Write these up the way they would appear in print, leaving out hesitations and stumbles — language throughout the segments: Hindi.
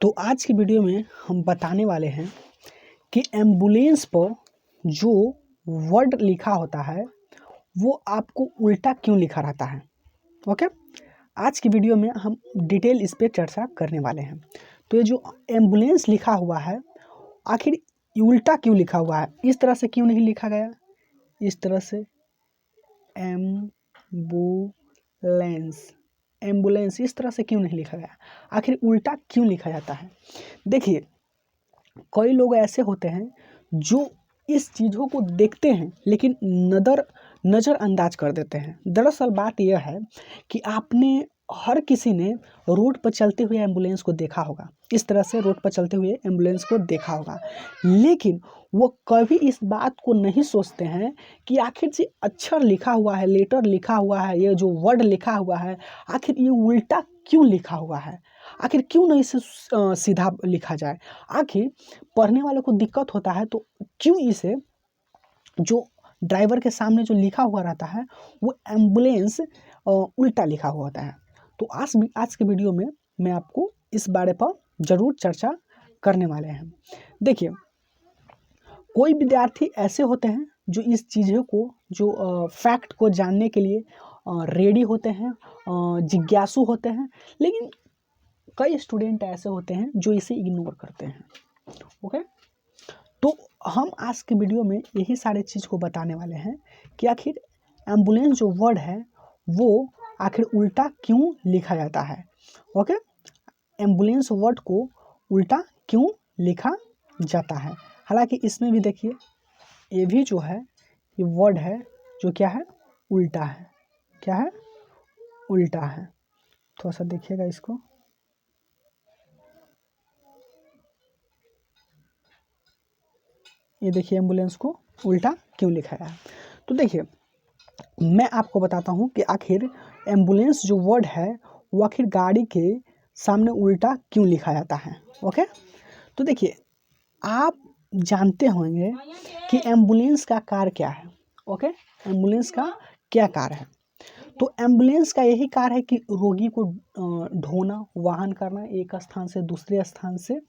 तो आज की वीडियो में हम बताने वाले हैं कि एम्बुलेंस पर जो वर्ड लिखा होता है वो आपको उल्टा क्यों लिखा रहता है। ओके, आज की वीडियो में हम डिटेल इस पर चर्चा करने वाले हैं। तो ये जो एम्बुलेंस लिखा हुआ है आखिर उल्टा क्यों लिखा हुआ है, इस तरह से क्यों नहीं लिखा गया, इस तरह से एम्बुलेंस एम्बुलेंस इस तरह से क्यों नहीं लिखा गया, आखिर उल्टा क्यों लिखा जाता है। देखिए, कई लोग ऐसे होते हैं जो इस चीज़ों को देखते हैं लेकिन नज़रअंदाज कर देते हैं। दरअसल बात यह है कि हर किसी ने रोड पर चलते हुए एम्बुलेंस को देखा होगा, इस तरह से रोड पर चलते हुए एम्बुलेंस को देखा होगा, लेकिन वो कभी इस बात को नहीं सोचते हैं कि आखिर जो अक्षर लिखा हुआ है, लेटर लिखा हुआ है, ये जो वर्ड लिखा हुआ है आखिर ये उल्टा क्यों लिखा हुआ है, आखिर क्यों नहीं इसे सीधा लिखा जाए। आखिर पढ़ने वालों को दिक्कत होता है तो क्यों इसे जो ड्राइवर के सामने जो लिखा हुआ रहता है वो एम्बुलेंस उल्टा लिखा हुआ होता है। तो आज के वीडियो में मैं आपको इस बारे पर ज़रूर चर्चा करने वाले हैं। देखिए, कोई विद्यार्थी ऐसे होते हैं जो इस चीज़ों को जो फैक्ट को जानने के लिए रेडी होते हैं, जिज्ञासु होते हैं, लेकिन कई स्टूडेंट ऐसे होते हैं जो इसे इग्नोर करते हैं। ओके, तो हम आज के वीडियो में यही सारे चीज़ को बताने वाले हैं कि आखिर एम्बुलेंस जो वर्ड है वो आखिर उल्टा क्यों लिखा जाता है। ओके, एम्बुलेंस वर्ड को उल्टा क्यों लिखा जाता है। हालांकि इसमें भी देखिए, ये भी जो है ये वर्ड है जो क्या है, उल्टा है। क्या है, उल्टा है। थोड़ा सा देखिएगा इसको, ये देखिए एम्बुलेंस को उल्टा क्यों लिखा है। तो देखिए, मैं आपको बताता हूँ कि आखिर एम्बुलेंस जो वर्ड है वो आखिर गाड़ी के सामने उल्टा क्यों लिखा जाता है। ओके, तो देखिए, आप जानते होंगे कि एम्बुलेंस का कार्य क्या है। ओके, एम्बुलेंस का क्या कार्य है। तो एम्बुलेंस का यही कार्य है कि रोगी को ढोना, वाहन करना, एक स्थान से दूसरे स्थान से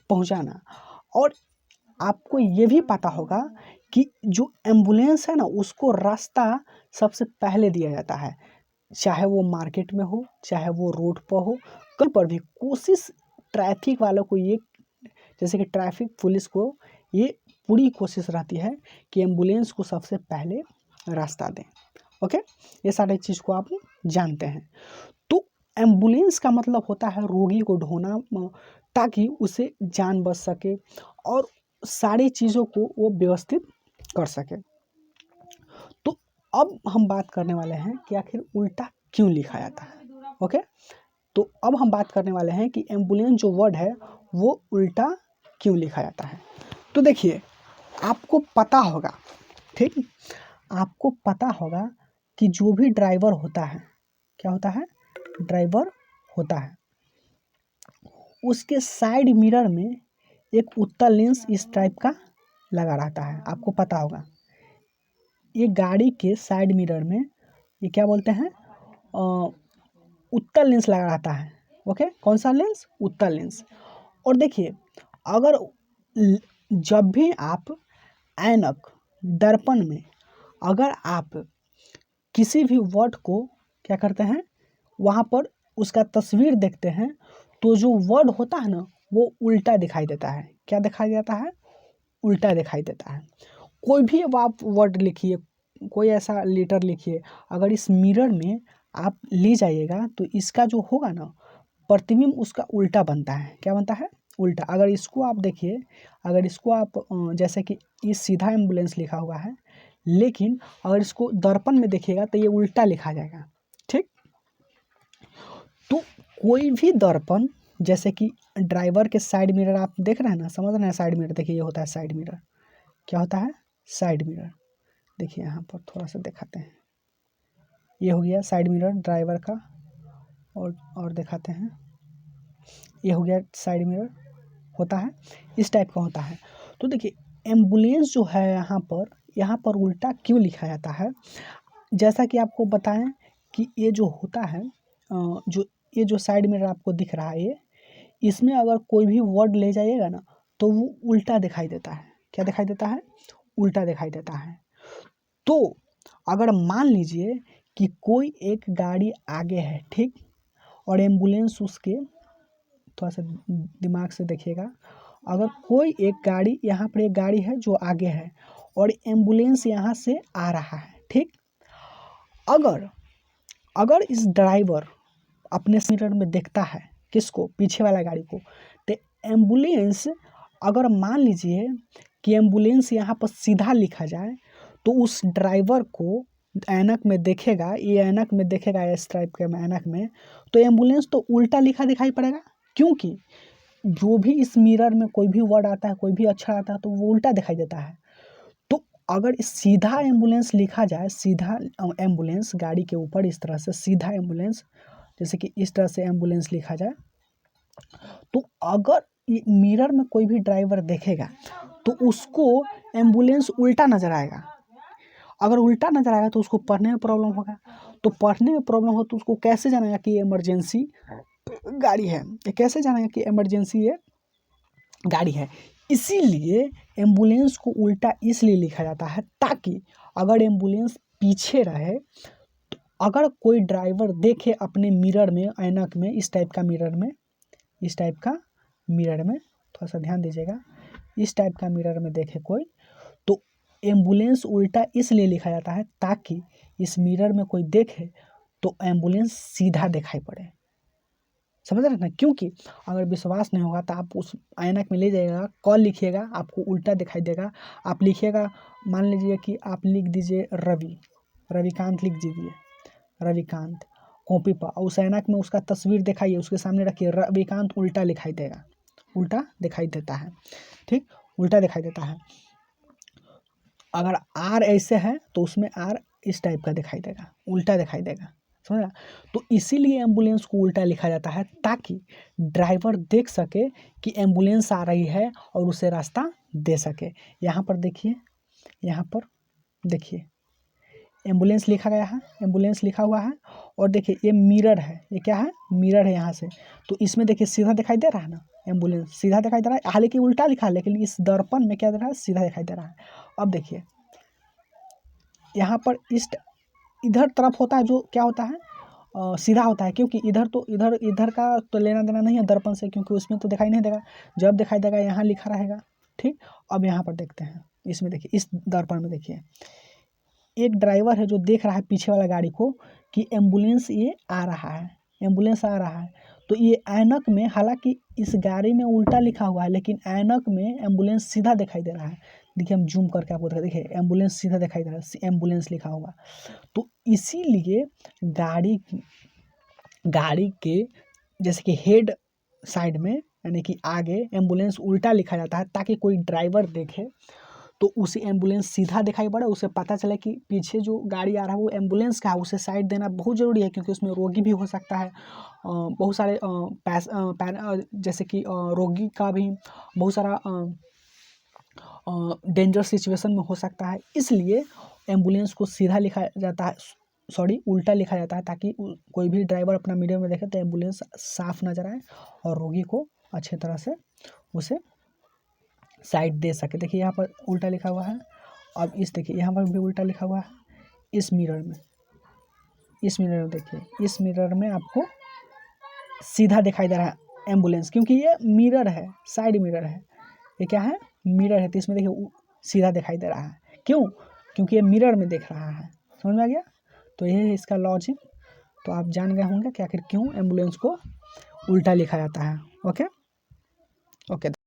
पहुंचाना। और आपको ये भी पता होगा कि जो एम्बुलेंस है ना उसको रास्ता सबसे पहले दिया जाता है, चाहे वो मार्केट में हो, चाहे वो रोड पर हो, कहीं पर भी कोशिश ट्रैफिक वालों को ये, जैसे कि ट्रैफिक पुलिस को ये पूरी कोशिश रहती है कि एम्बुलेंस को सबसे पहले रास्ता दें। ओके, ये सारे चीज़ को आप जानते हैं। तो एम्बुलेंस का मतलब होता है रोगी को ढोना, ताकि उसे जान बच सके और सारी चीज़ों को वो व्यवस्थित कर सके। तो अब हम बात करने वाले हैं कि आखिर उल्टा क्यों लिखा जाता है। ओके, तो अब हम बात करने वाले हैं कि एम्बुलेंस जो वर्ड है वो उल्टा क्यों लिखा जाता है। तो देखिए, आपको पता होगा, ठीक, आपको पता होगा कि जो भी ड्राइवर होता है, क्या होता है, ड्राइवर होता है, उसके साइड मिरर में एक उत्तल लेंस इस टाइप का लगा रहता है। आपको पता होगा ये गाड़ी के साइड मिरर में ये क्या बोलते हैं, उत्तल लेंस लगा रहता है। ओके, कौन सा लेंस, उत्तल लेंस। और देखिए, अगर जब भी आप ऐनक, दर्पण में अगर आप किसी भी वर्ड को क्या करते हैं, वहाँ पर उसका तस्वीर देखते हैं तो जो वर्ड होता है ना वो उल्टा दिखाई देता है। क्या दिखाई देता है, उल्टा दिखाई देता है। कोई भी अब आप वर्ड लिखिए, कोई ऐसा लेटर लिखिए, अगर इस मिरर में आप ले जाइएगा तो इसका जो होगा ना प्रतिबिंब उसका उल्टा बनता है। क्या बनता है, उल्टा। अगर इसको आप देखिए, अगर इसको आप जैसे कि ये सीधा एम्बुलेंस लिखा हुआ है, लेकिन अगर इसको दर्पण में देखिएगा तो ये उल्टा लिखा जाएगा। ठीक, तो कोई भी दर्पण, जैसे कि ड्राइवर के साइड मिरर आप देख रहे हैं ना, समझ रहे हैं, साइड मिरर देखिए, ये होता है साइड मिरर। क्या होता है, साइड मिरर। देखिए यहाँ पर थोड़ा सा दिखाते हैं, ये हो गया साइड मिरर ड्राइवर का, और दिखाते हैं, ये हो गया साइड मिरर, होता है इस टाइप का होता है। तो देखिए, एम्बुलेंस जो है यहाँ पर उल्टा क्यों लिखा जाता है। जैसा कि आपको बताएं कि ये जो होता है, जो ये जो साइड मिरर आपको दिख रहा है, इसमें अगर कोई भी वर्ड ले जाइएगा ना तो वो उल्टा दिखाई देता है। क्या दिखाई देता है? उल्टा दिखाई देता है। तो अगर मान लीजिए कि कोई एक गाड़ी आगे है, ठीक, और एम्बुलेंस उसके, थोड़ा सा दिमाग से देखिएगा, अगर कोई एक गाड़ी, यहाँ पर एक गाड़ी है जो आगे है और एम्बुलेंस यहाँ से आ रहा है, ठीक, अगर इस ड्राइवर अपने मिरर में देखता है किसको? पीछे वाला गाड़ी को। तो एम्बुलेंस, अगर मान लीजिए कि एम्बुलेंस यहाँ पर सीधा लिखा जाए तो उस ड्राइवर को ऐनक में देखेगा, ये ऐनक में देखेगा, इस टाइप के ऐनक में, तो एम्बुलेंस तो उल्टा लिखा दिखाई पड़ेगा, क्योंकि जो भी इस मिरर में कोई भी वर्ड आता है, कोई भी अक्षर आता है, तो वो उल्टा दिखाई देता है। तो अगर सीधा एम्बुलेंस लिखा जाए, सीधा एम्बुलेंस गाड़ी के ऊपर इस तरह से सीधा एम्बुलेंस, जैसे कि इस तरह से एम्बुलेंस लिखा जाए, तो अगर मिरर में कोई भी ड्राइवर देखेगा तो उसको एम्बुलेंस उल्टा नजर आएगा। अगर उल्टा नजर आएगा तो उसको पढ़ने में प्रॉब्लम होगा। तो पढ़ने में प्रॉब्लम हो तो उसको कैसे जानेगा कि ये इमरजेंसी गाड़ी है, ये कैसे जानेगा कि इमरजेंसी ये गाड़ी है? इसीलिए एम्बुलेंस को उल्टा इसलिए लिखा जाता है ताकि अगर एम्बुलेंस पीछे रहे, तो अगर कोई ड्राइवर देखे अपने मिरर में, ऐनक में, इस टाइप का मिरर में, इस टाइप का मिरर में, थोड़ा सा ध्यान दीजिएगा, इस टाइप का मिरर में देखे कोई, तो एम्बुलेंस उल्टा इसलिए लिखा जाता है ताकि इस मिरर में कोई देखे तो एम्बुलेंस सीधा दिखाई पड़े। समझ रहे हैं ना? क्योंकि अगर विश्वास नहीं होगा तो आप उस ऐनक में ले जाइएगा, कॉल लिखिएगा, आपको उल्टा दिखाई देगा। आप लिखिएगा, मान लीजिए कि आप लिख दीजिए रविकांत लिख दीजिए, रविकांत कॉपी पर, और उस ऐनक में उसका तस्वीर दिखाइए, उसके सामने रखिए, रविकांत उल्टा दिखाई देगा, उल्टा दिखाई देता है, ठीक, उल्टा दिखाई देता है। अगर आर ऐसे है तो उसमें आर इस टाइप का दिखाई देगा, उल्टा दिखाई देगा, समझा? तो इसीलिए एम्बुलेंस को उल्टा लिखा जाता है ताकि ड्राइवर देख सके कि एम्बुलेंस आ रही है और उसे रास्ता दे सके। यहाँ पर देखिए, यहाँ पर देखिए एम्बुलेंस लिखा गया है, एम्बुलेंस लिखा हुआ है, और देखिए ये मिरर है, ये क्या है? मिरर है यहाँ से, तो इसमें देखिए सीधा दिखाई दे रहा है ना, एम्बुलेंस सीधा दिखाई दे रहा है, हालांकि उल्टा लिखा है, लेकिन इस दर्पण में क्या दे रहा है? सीधा दिखाई दे रहा है। अब देखिए यहाँ पर इधर तरफ होता है जो क्या होता है, सीधा होता है, क्योंकि इधर तो इधर का तो लेना देना नहीं है दर्पण से, क्योंकि उसमें तो दिखाई नहीं देगा, जब दिखाई देगा यहाँ लिखा रहेगा, ठीक। अब यहाँ पर देखते हैं, इसमें देखिए, इस दर्पण में देखिए, एक ड्राइवर है जो देख रहा है पीछे वाला गाड़ी को कि एम्बुलेंस ये आ रहा है, एम्बुलेंस आ रहा है। तो ये ऐनक में, हालांकि इस गाड़ी में उल्टा लिखा हुआ है, लेकिन ऐनक में एम्बुलेंस सीधा दिखाई दे रहा है। देखिए हम जूम करके आपको दिखा, देखिए एम्बुलेंस सीधा दिखाई दे रहा है, एम्बुलेंस लिखा हुआ। तो इसीलिए गाड़ी के जैसे कि हेड साइड में, यानी कि आगे, एम्बुलेंस उल्टा लिखा जाता है ताकि कोई ड्राइवर देखे तो उसे एम्बुलेंस सीधा दिखाई पड़े, उसे पता चले कि पीछे जो गाड़ी आ रहा है वो एम्बुलेंस का है, उसे साइड देना बहुत ज़रूरी है, क्योंकि उसमें रोगी भी हो सकता है, बहुत सारे जैसे कि रोगी का भी बहुत सारा डेंजर सिचुएशन में हो सकता है। इसलिए एम्बुलेंस को सीधा लिखा जाता है, सॉरी उल्टा लिखा जाता है, ताकि कोई भी ड्राइवर अपना मीडिया में देखे तो एम्बुलेंस साफ नज़र आए और रोगी को अच्छे तरह से उसे साइड दे सके। देखिए यहाँ पर उल्टा लिखा हुआ है। अब इस देखिए यहाँ पर भी उल्टा लिखा हुआ है, इस मिरर में, इस मिरर में देखिए, इस मिरर में आपको सीधा दिखाई दे रहा है एम्बुलेंस, क्योंकि ये मिरर है, साइड मिरर है, ये क्या है? मिरर है, तो इसमें देखिए सीधा दिखाई दे रहा है। क्यों? क्योंकि ये मिरर में देख रहा है। समझ में आ गया? तो यही है इसका लॉजिक। तो आप जान गए होंगे कि आखिर क्यों एम्बुलेंस को उल्टा लिखा जाता है। Okay okay.